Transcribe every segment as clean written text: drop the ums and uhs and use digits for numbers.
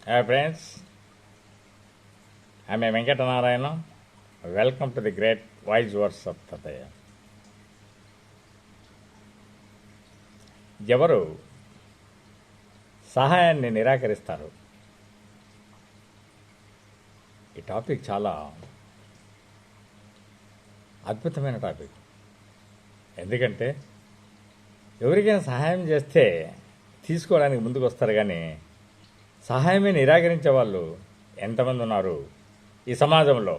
Hi friends, I am Venkatanarayana. Welcome to the great wise words of Tataya. ఎవరు సహాయాన్ని నిరాకరిస్తారు? ఈ topic చాలా అద్భుతమైన టాపిక్. ఎందుకంటే ఎవరికైనా సహాయం చేస్తే తీసుకోవడానికి ముందుకు వస్తారు, కానీ సహాయమే నిరాకరించే వాళ్ళు ఎంతమంది ఉన్నారు ఈ సమాజంలో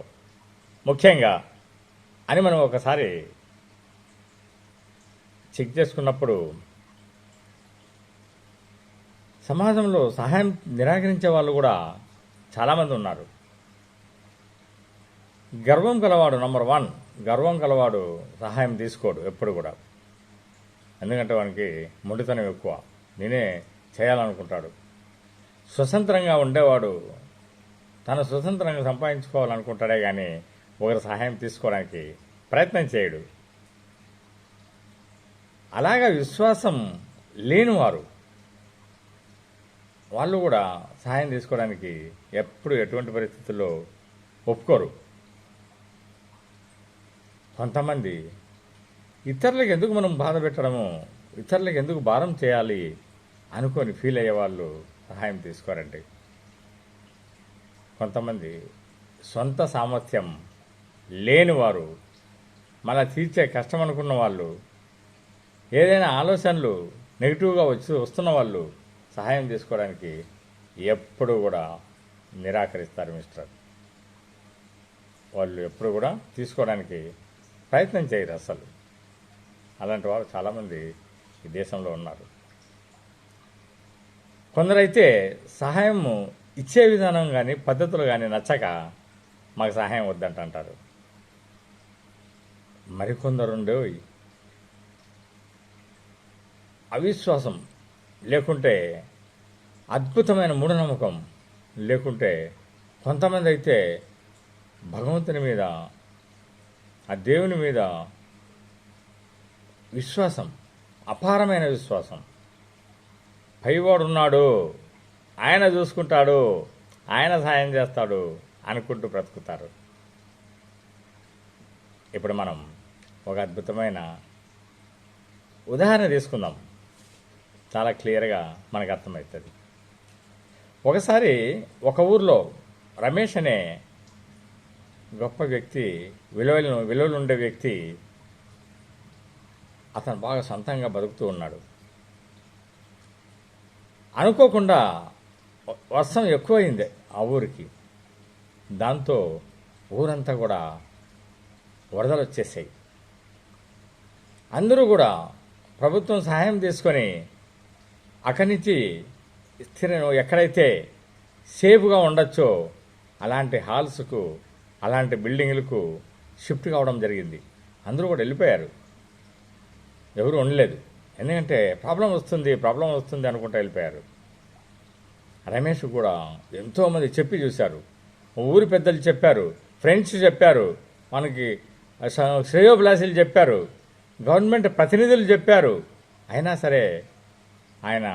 ముఖ్యంగా అని మనం ఒకసారి చెక్ చేసుకున్నప్పుడు సమాజంలో సహాయం నిరాకరించే వాళ్ళు కూడా చాలామంది ఉన్నారు. గర్వం కలవాడు నంబర్ 1, గర్వం కలవాడు సహాయం తీసుకోడు ఎప్పుడు కూడా. ఎందుకంటే వానికి మొండితనం ఎక్కువ, నేనే చేయాలనుకుంటాడు. స్వతంత్రంగా ఉండేవాడు తను స్వతంత్రంగా సంపాదించుకోవాలనుకుంటాడే కానీ ఒకరి సహాయం తీసుకోవడానికి ప్రయత్నం చేయడు. అలాగా విశ్వాసం లేనివారు వాళ్ళు కూడా సహాయం తీసుకోవడానికి ఎప్పుడు ఎటువంటి పరిస్థితుల్లో ఒప్పుకోరు. కొంతమంది ఇతరులకు ఎందుకు మనం బాధ పెట్టడము, ఇతరులకు ఎందుకు భారం చేయాలి అనుకొని ఫీల్ అయ్యేవాళ్ళు సహాయం తీసుకోరండి. కొంతమంది సొంత సామర్థ్యం లేనివారు, మన తీర్చే కష్టం అనుకున్న వాళ్ళు, ఏదైనా ఆలోచనలు నెగిటివ్గా వస్తున్న వాళ్ళు సహాయం తీసుకోవడానికి ఎప్పుడు కూడా నిరాకరిస్తారు మిస్టర్. వాళ్ళు ఎప్పుడు కూడా తీసుకోవడానికి ప్రయత్నం చేయరు అసలు. అలాంటి వారు చాలామంది ఈ దేశంలో ఉన్నారు. కొందరైతే సహాయం ఇచ్చే విధానం కానీ పద్ధతులు కానీ నచ్చక మాకు సహాయం వద్దంటారు. మరికొందరుండే అవిశ్వాసం లేకుంటే అద్భుతమైన మూఢనమ్మకం లేకుంటే కొంతమంది అయితే భగవంతుని మీద, ఆ దేవుని మీద విశ్వాసం, అపారమైన విశ్వాసం. పైవాడున్నాడు, ఆయన చూసుకుంటాడు, ఆయన సహాయం చేస్తాడు అనుకుంటూ బ్రతుకుతారు. ఇప్పుడు మనం ఒక అద్భుతమైన ఉదాహరణ తీసుకుందాం, చాలా క్లియర్గా మనకు అర్థమవుతుంది. ఒకసారి ఒక ఊర్లో రమేష్ అనే గొప్ప వ్యక్తి, విలువలు ఉండే వ్యక్తి, అతను బాగా సొంతంగా బతుకుతూ ఉన్నాడు. అనుకోకుండా వర్షం ఎక్కువైంది ఆ ఊరికి. దాంతో ఊరంతా కూడా వరదలు వచ్చేసాయి. అందరూ కూడా ప్రభుత్వం సహాయం తీసుకొని అక్కడి నుంచి ఎక్కడైతే సేఫ్గా ఉండొచ్చో అలాంటి హాల్స్కు, అలాంటి బిల్డింగులకు షిఫ్ట్ కావడం జరిగింది. అందరూ కూడా వెళ్ళిపోయారు, ఎవరు ఉండలేదు. ఎందుకంటే ప్రాబ్లం వస్తుంది అనుకుంటూ వెళ్ళిపోయారు. రమేష్ కూడా ఎంతోమంది చెప్పి చూశారు, ఊరి పెద్దలు చెప్పారు, ఫ్రెండ్స్ చెప్పారు, మనకి శ్రేయోభిలాషులు చెప్పారు, గవర్నమెంట్ ప్రతినిధులు చెప్పారు. అయినా సరే ఆయన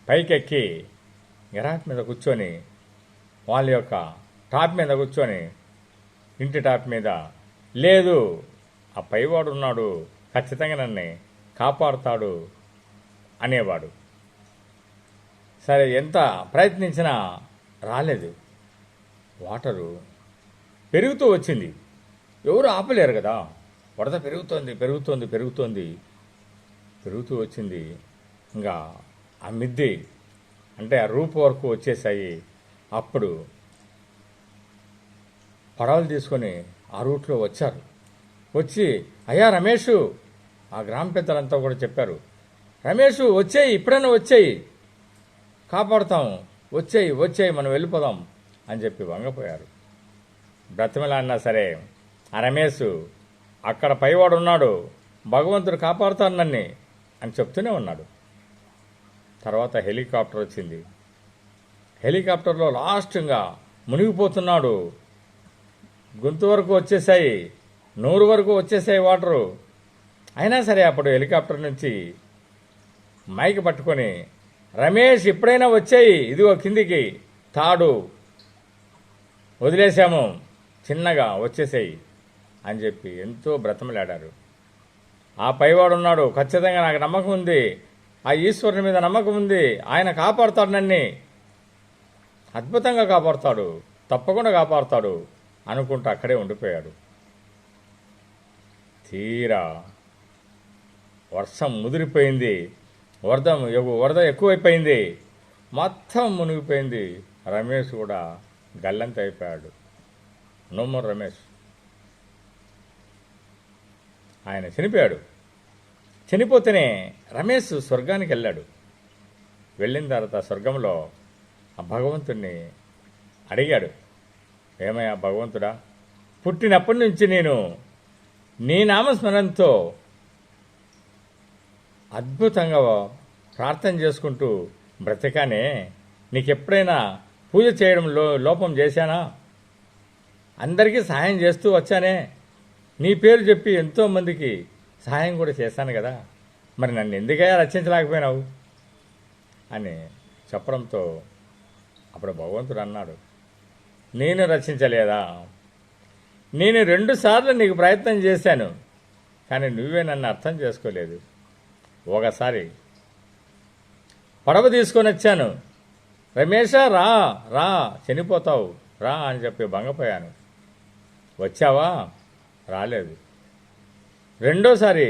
పైకెక్కి గరాట్ మీద కూర్చొని, వాళ్ళ యొక్క టాప్ మీద కూర్చొని, ఇంటి టాప్ మీద, లేదు ఆ పైవాడు ఉన్నాడు, ఖచ్చితంగా నన్ను కాపాడుతాడు అనేవాడు. సరే, ఎంత ప్రయత్నించినా రాలేదు. వాటరు పెరుగుతూ వచ్చింది, ఎవరు ఆపలేరు కదా. వరద పెరుగుతూ వచ్చింది. ఇంకా ఆ మిద్ది అంటే ఆ రూపు వరకు వచ్చేసాయి. అప్పుడు పడవలు తీసుకొని ఆ రూట్లో వచ్చారు. వచ్చి, అయ్యా రమేషు, ఆ గ్రామ పెద్దలంతా కూడా చెప్పారు, రమేషు వచ్చేయి, ఇప్పుడైనా వచ్చేయి, కాపాడుతాము, వచ్చేయి మనం వెళ్ళిపోదాం అని చెప్పి వంగపోయారు. బ్రతిమలాడినా సరే ఆ రమేష్ అక్కడ పైవాడు ఉన్నాడు, భగవంతుడు కాపాడుతాడు నన్ను అని చెప్తూనే ఉన్నాడు. తర్వాత హెలికాప్టర్ వచ్చింది. హెలికాప్టర్లో లాస్ట్గా మునిగిపోతున్నాడు. గొంతు వరకు వచ్చేసాయి, నోరు వరకు వచ్చేసాయి వాటరు. అయినా సరే అప్పుడు హెలికాప్టర్ నుంచి మైక్ పట్టుకొని రమేష్ ఇప్పుడైనా వచ్చేయి, ఇదిగో కిందికి తాడు వదిలేశాము, చిన్నగా వచ్చేసేయి అని చెప్పి ఎంతో బ్రతమలాడారు. ఆ పైవాడున్నాడు, ఖచ్చితంగా నాకు నమ్మకం ఉంది, ఆ ఈశ్వరుని మీద నమ్మకం ఉంది, ఆయన కాపాడుతాడు, నన్ను అద్భుతంగా కాపాడుతాడు, తప్పకుండా కాపాడుతాడు అనుకుంటూ అక్కడే ఉండిపోయాడు. తీరా వర్షం ముదిరిపోయింది, వరద ఎక్కువైపోయింది, మొత్తం మునిగిపోయింది. రమేష్ కూడా గల్లంత అయిపోయాడు. నోమోర్ రమేష్. ఆయన చనిపోయాడు. చనిపోతేనే రమేష్ స్వర్గానికి వెళ్ళాడు. వెళ్ళిన తర్వాత స్వర్గంలో ఆ భగవంతుణ్ణి అడిగాడు, ఏమయ్యా భగవంతుడా, పుట్టినప్పటి నుంచి నేను నీ నామస్మరణతో అద్భుతంగా ప్రార్థన చేసుకుంటూ బ్రతకానే, నీకెప్పుడైనా పూజ చేయడంలో లోపం చేశానా? అందరికీ సహాయం చేస్తూ వచ్చానే, నీ పేరు చెప్పి ఎంతోమందికి సహాయం కూడా చేశాను కదా, మరి నన్ను ఎందుకయ్యా రక్షించలేకపోయినావు అని చెప్పడంతో అప్పుడు భగవంతుడు అన్నాడు, నేను రక్షించలేదా? నేను 2 సార్లు నీకు ప్రయత్నం చేశాను, కానీ నువ్వే నన్ను అర్థం చేసుకోలేదు. ఒకసారి పడవ తీసుకొని వచ్చాను, రమేష రా రా చనిపోతావు రా అని చెప్పి భంగపోయాను, వచ్చావా? రాలేదు. రెండోసారి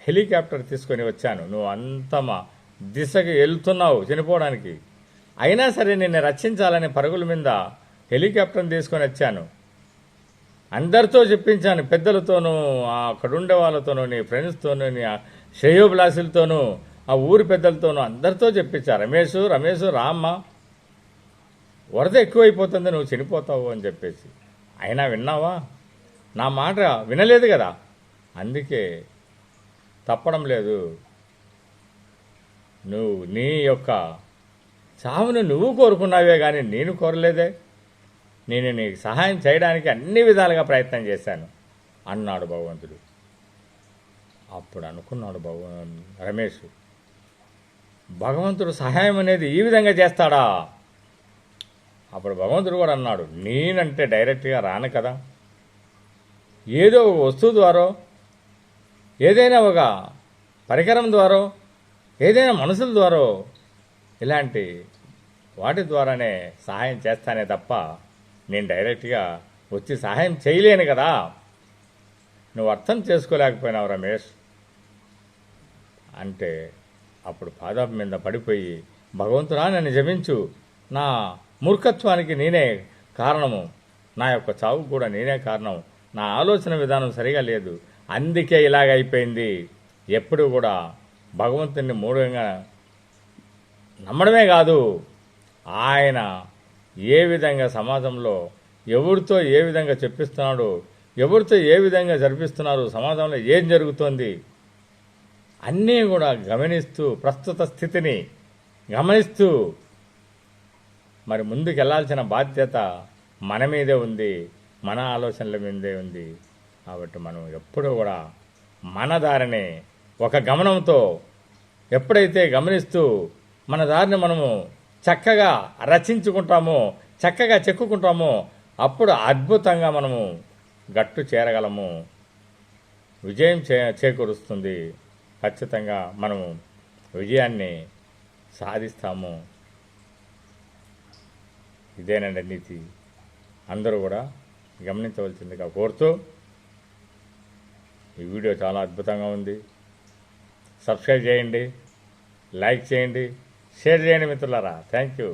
హెలికాప్టర్ తీసుకొని వచ్చాను, నువ్వు అంతమా దిశకి వెళ్తున్నావు చనిపోవడానికి, అయినా సరే నిన్ను రక్షించాలని పరుగుల మీద హెలికాప్టర్ని తీసుకొని వచ్చాను, అందరితో చెప్పించాను, పెద్దలతోనూ అక్కడుండే వాళ్ళతోనూ, నీ ఫ్రెండ్స్తోనూ, నీ శ్రేయోభిలాసులతోనూ, ఆ ఊరి పెద్దలతోనూ అందరితో చెప్పించా, రమేష్ రామ్మ, వరద ఎక్కువైపోతుంది, నువ్వు చనిపోతావు అని చెప్పేసి. అయినా విన్నావా? నా మాట వినలేదు కదా, అందుకే తప్పడం లేదు. నువ్వు నీ యొక్క చావును నువ్వు కోరుకున్నావే కానీ నేను కోరలేదే, నేను నీకు సహాయం చేయడానికి అన్ని విధాలుగా ప్రయత్నం చేశాను అన్నాడు భగవంతుడు. అప్పుడు అనుకున్నాడు రమేష్, భగవంతుడు సహాయం అనేది ఈ విధంగా చేస్తాడా? అప్పుడు భగవంతుడు కూడా అన్నాడు, నేనంటే డైరెక్ట్గా రాను కదా, ఏదో ఒక వస్తువు ద్వారా, ఏదైనా ఒక పరికరం ద్వారా, ఏదైనా మనుషుల ద్వారా, ఇలాంటి వాటి ద్వారానే సహాయం చేస్తానే తప్ప నేను డైరెక్ట్గా వచ్చి సహాయం చేయలేను కదా, నువ్వు అర్థం చేసుకోలేకపోయినావు రమేష్ అంటే. అప్పుడు పాదాపు మీద పడిపోయి, భగవంతుడా నన్ను క్షమించు, నా మూర్ఖత్వానికి నేనే కారణము, నా యొక్క చావుకు కూడా నేనే కారణం, నా ఆలోచన విధానం సరిగా లేదు, అందుకే ఇలాగైపోయింది. ఎప్పుడు కూడా భగవంతుని మూఢంగా నమ్మడమే కాదు, ఆయన ఏ విధంగా సమాజంలో ఎవరితో ఏ విధంగా చెప్పిస్తున్నాడు, ఎవరితో ఏ విధంగా జరిపిస్తున్నారు, సమాజంలో ఏం జరుగుతోంది అన్నీ కూడా గమనిస్తూ, ప్రస్తుత స్థితిని గమనిస్తూ మరి ముందుకు వెళ్ళాల్సిన బాధ్యత మన మీదే ఉంది, మన ఆలోచనల మీదే ఉంది. కాబట్టి మనం ఎప్పుడూ కూడా మన దారిని ఒక గమనంతో ఎప్పుడైతే గమనిస్తూ మన దారిని మనము చక్కగా రచించుకుంటామో, చక్కగా చెక్కుకుంటామో, అప్పుడు అద్భుతంగా మనము గట్టు చేరగలము, విజయం చేకూరుస్తుంది. ఖచ్చితంగా మనము విజయాన్ని సాధిస్తాము. ఇదేనండి నీతి. అందరూ కూడా గమనించవలసిందిగా కోరుతూ, ఈ వీడియో చాలా అద్భుతంగా ఉంది. సబ్స్క్రైబ్ చేయండి, లైక్ చేయండి, షేర్ చేయండి మిత్రులారా. Thank you.